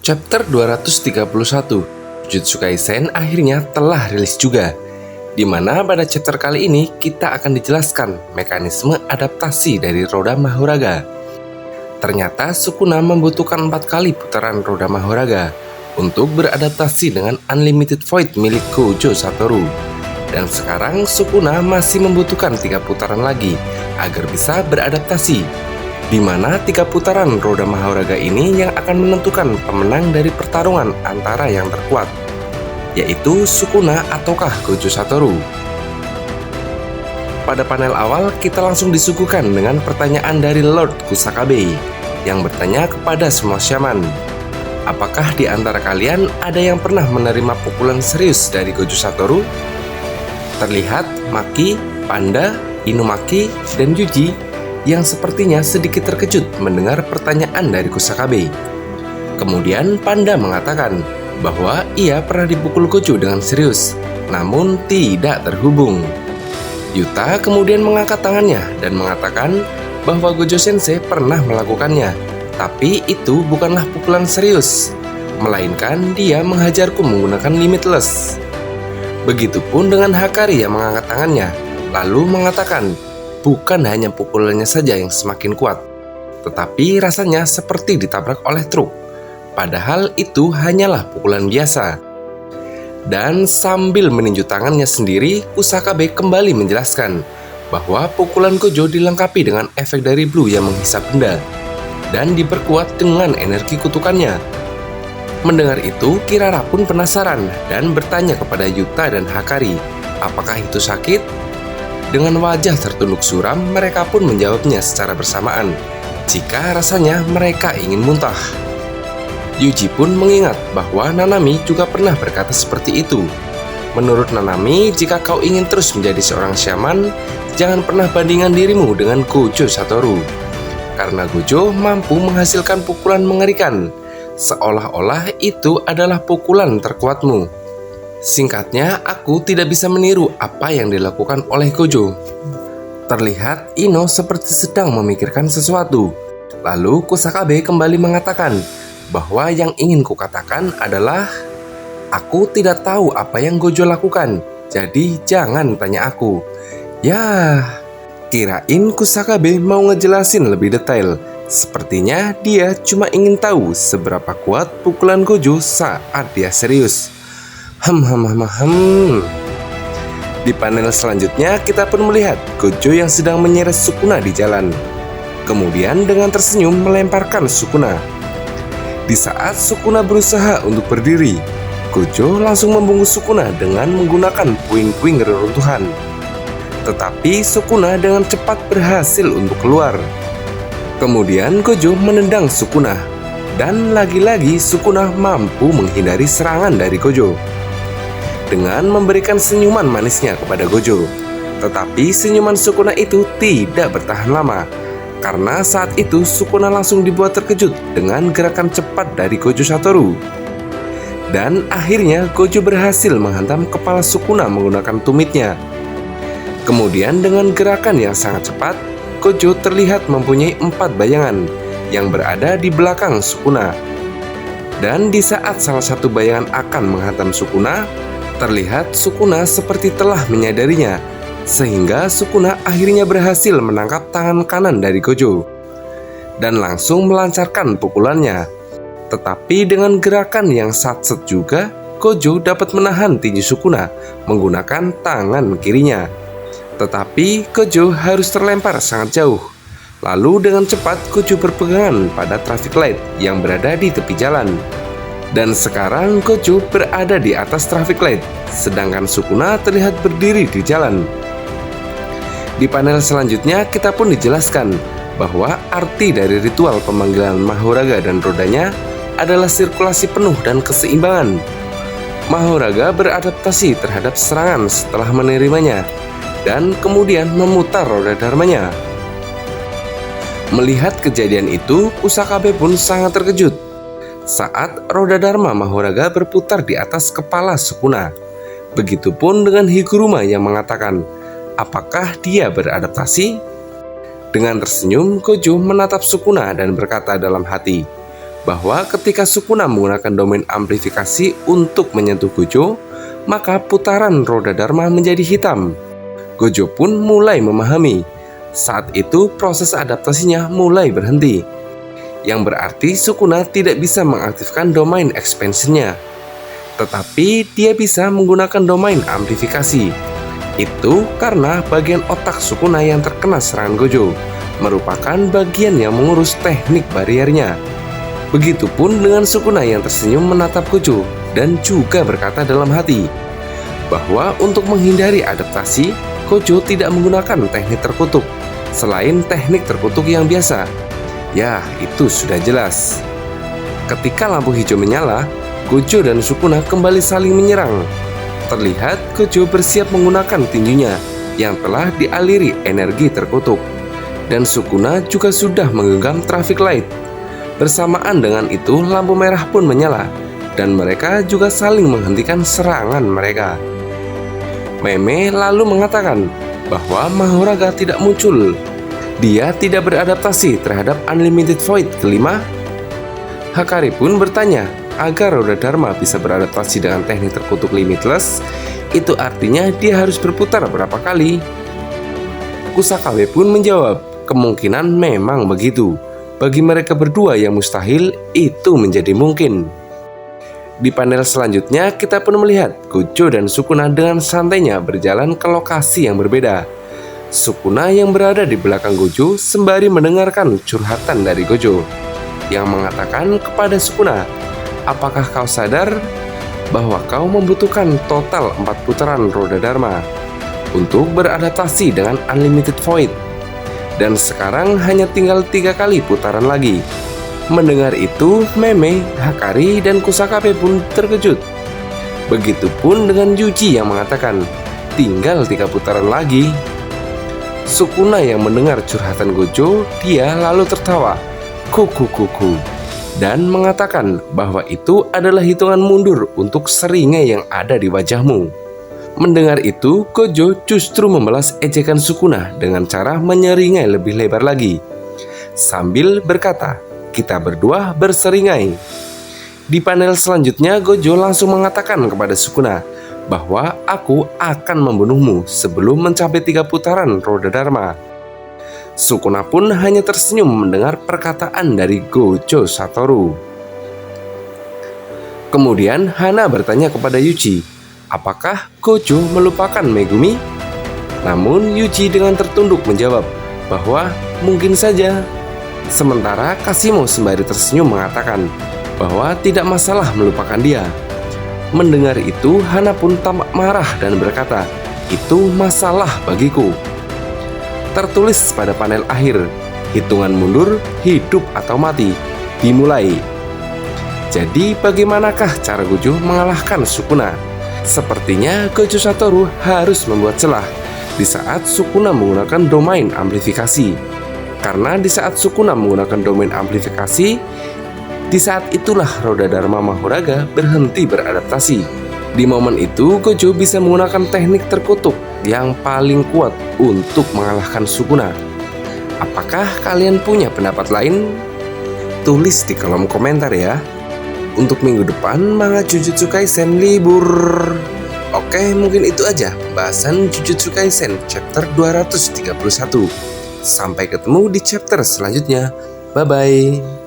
Chapter 231 Jujutsu Kaisen akhirnya telah rilis juga, di mana pada chapter kali ini kita akan dijelaskan mekanisme adaptasi dari roda Mahoraga. Ternyata Sukuna membutuhkan 4 kali putaran roda Mahoraga untuk beradaptasi dengan Unlimited Void milik Gojo Satoru. Dan sekarang Sukuna masih membutuhkan 3 putaran lagi agar bisa beradaptasi, di mana 3 putaran roda Mahoraga ini yang akan menentukan pemenang dari pertarungan antara yang terkuat, yaitu Sukuna ataukah Gojo Satoru. Pada panel awal kita langsung disuguhkan dengan pertanyaan dari Lord Kusakabe yang bertanya kepada semua shaman, apakah di antara kalian ada yang pernah menerima pukulan serius dari Gojo Satoru? Terlihat Maki, Panda, Inumaki, dan Yuji yang sepertinya sedikit terkejut mendengar pertanyaan dari Kusakabe. Kemudian Panda mengatakan bahwa ia pernah dipukul Gojo dengan serius, namun tidak terhubung. Yuta kemudian mengangkat tangannya dan mengatakan bahwa Gojo Sensei pernah melakukannya, tapi itu bukanlah pukulan serius, melainkan dia menghajarku menggunakan Limitless. Begitupun dengan Hakari yang mengangkat tangannya, lalu mengatakan bukan hanya pukulannya saja yang semakin kuat, tetapi rasanya seperti ditabrak oleh truk, padahal itu hanyalah pukulan biasa. Dan sambil meninju tangannya sendiri, Kusakabe kembali menjelaskan bahwa pukulan Gojo dilengkapi dengan efek dari Blue yang menghisap benda dan diperkuat dengan energi kutukannya. Mendengar itu, Kirara pun penasaran dan bertanya kepada Yuta dan Hakari, apakah itu sakit? Dengan wajah tertunduk suram, mereka pun menjawabnya secara bersamaan, jika rasanya mereka ingin muntah. Yuji pun mengingat bahwa Nanami juga pernah berkata seperti itu. Menurut Nanami, jika kau ingin terus menjadi seorang shaman, jangan pernah bandingkan dirimu dengan Gojo Satoru, karena Gojo mampu menghasilkan pukulan mengerikan, seolah-olah itu adalah pukulan terkuatmu. Singkatnya, aku tidak bisa meniru apa yang dilakukan oleh Gojo. Terlihat Ino seperti sedang memikirkan sesuatu. Lalu Kusakabe kembali mengatakan bahwa yang ingin kukatakan adalah aku tidak tahu apa yang Gojo lakukan, jadi jangan tanya aku. Ya, kirain Kusakabe mau ngejelasin lebih detail. Sepertinya dia cuma ingin tahu seberapa kuat pukulan Gojo saat dia serius. Di panel selanjutnya kita pun melihat Gojo yang sedang menyeret Sukuna di jalan. Kemudian dengan tersenyum melemparkan Sukuna. Di saat Sukuna berusaha untuk berdiri, Gojo langsung membungkus Sukuna dengan menggunakan puing-puing reruntuhan. Tetapi Sukuna dengan cepat berhasil untuk keluar. Kemudian Gojo menendang Sukuna, dan lagi-lagi Sukuna mampu menghindari serangan dari Gojo dengan memberikan senyuman manisnya kepada Gojo. Tetapi senyuman Sukuna itu tidak bertahan lama, karena saat itu Sukuna langsung dibuat terkejut dengan gerakan cepat dari Gojo Satoru. Dan akhirnya Gojo berhasil menghantam kepala Sukuna menggunakan tumitnya. Kemudian dengan gerakan yang sangat cepat, Gojo terlihat mempunyai 4 bayangan yang berada di belakang Sukuna. Dan di saat salah satu bayangan akan menghantam Sukuna, terlihat Sukuna seperti telah menyadarinya, sehingga Sukuna akhirnya berhasil menangkap tangan kanan dari Gojo dan langsung melancarkan pukulannya. Tetapi dengan gerakan yang satset juga, Gojo dapat menahan tinju Sukuna menggunakan tangan kirinya. Tetapi Gojo harus terlempar sangat jauh. Lalu dengan cepat Gojo berpegangan pada traffic light yang berada di tepi jalan. Dan sekarang Gojo berada di atas traffic light, sedangkan Sukuna terlihat berdiri di jalan. Di panel selanjutnya kita pun dijelaskan bahwa arti dari ritual pemanggilan Mahoraga dan rodanya adalah sirkulasi penuh dan keseimbangan. Mahoraga beradaptasi terhadap serangan setelah menerimanya, dan kemudian memutar roda dharmanya. Melihat kejadian itu, Kusakabe pun sangat terkejut saat roda Dharma Mahoraga berputar di atas kepala Sukuna. Begitupun dengan Higuruma yang mengatakan, apakah dia beradaptasi? Dengan tersenyum, Gojo menatap Sukuna dan berkata dalam hati, bahwa ketika Sukuna menggunakan domain amplifikasi untuk menyentuh Gojo, maka putaran roda Dharma menjadi hitam. Gojo pun mulai memahami. Saat itu proses adaptasinya mulai berhenti, yang berarti Sukuna tidak bisa mengaktifkan domain expansionnya, tetapi dia bisa menggunakan domain amplifikasi. Itu karena bagian otak Sukuna yang terkena serangan Gojo merupakan bagian yang mengurus teknik bariernya. Begitupun dengan Sukuna yang tersenyum menatap Gojo dan juga berkata dalam hati bahwa untuk menghindari adaptasi, Gojo tidak menggunakan teknik terkutuk selain teknik terkutuk yang biasa. Ya, itu sudah jelas. Ketika lampu hijau menyala, Gojo dan Sukuna kembali saling menyerang. Terlihat Gojo bersiap menggunakan tinjunya yang telah dialiri energi terkutuk, dan Sukuna juga sudah menggenggam traffic light. Bersamaan dengan itu lampu merah pun menyala, dan mereka juga saling menghentikan serangan mereka. Meme lalu mengatakan bahwa Mahoraga tidak muncul. Dia tidak beradaptasi terhadap Unlimited Void kelima. Hakari pun bertanya, agar roda Dharma bisa beradaptasi dengan teknik terkutuk Limitless, itu artinya dia harus berputar berapa kali? Kusakabe pun menjawab, kemungkinan memang begitu. Bagi mereka berdua yang mustahil, itu menjadi mungkin. Di panel selanjutnya, kita pun melihat Gojo dan Sukuna dengan santainya berjalan ke lokasi yang berbeda. Sukuna yang berada di belakang Gojo sembari mendengarkan curhatan dari Gojo, yang mengatakan kepada Sukuna, apakah kau sadar bahwa kau membutuhkan total 4 putaran roda Dharma untuk beradaptasi dengan Unlimited Void, dan sekarang hanya tinggal 3 kali putaran lagi. Mendengar itu, Meme, Hakari, dan Kusakabe pun terkejut. Begitupun dengan Yuji yang mengatakan, tinggal 3 putaran lagi. Sukuna yang mendengar curhatan Gojo, dia lalu tertawa, kuku, dan mengatakan bahwa itu adalah hitungan mundur untuk seringai yang ada di wajahmu. Mendengar itu, Gojo justru membalas ejekan Sukuna dengan cara menyeringai lebih lebar lagi, sambil berkata, kita berdua berseringai. Di panel selanjutnya, Gojo langsung mengatakan kepada Sukuna bahwa aku akan membunuhmu sebelum mencapai 3 putaran roda Dharma. Sukuna pun hanya tersenyum mendengar perkataan dari Gojo Satoru. Kemudian Hana bertanya kepada Yuji, apakah Gojo melupakan Megumi? Namun Yuji dengan tertunduk menjawab bahwa mungkin saja. Sementara Kasimo sembari tersenyum mengatakan bahwa tidak masalah melupakan dia. Mendengar itu, Hana pun tampak marah dan berkata, itu masalah bagiku. Tertulis pada panel akhir, hitungan mundur, hidup atau mati, dimulai. Jadi bagaimanakah cara Gojo mengalahkan Sukuna? Sepertinya Gojo Satoru harus membuat celah di saat Sukuna menggunakan domain amplifikasi. Karena di saat Sukuna menggunakan domain amplifikasi, di saat itulah roda Dharma Mahoraga berhenti beradaptasi. Di momen itu, Gojo bisa menggunakan teknik terkutuk yang paling kuat untuk mengalahkan Sukuna. Apakah kalian punya pendapat lain? Tulis di kolom komentar ya. Untuk minggu depan, manga Jujutsu Kaisen libur. Oke, mungkin itu aja pembahasan Jujutsu Kaisen chapter 231. Sampai ketemu di chapter selanjutnya. Bye-bye.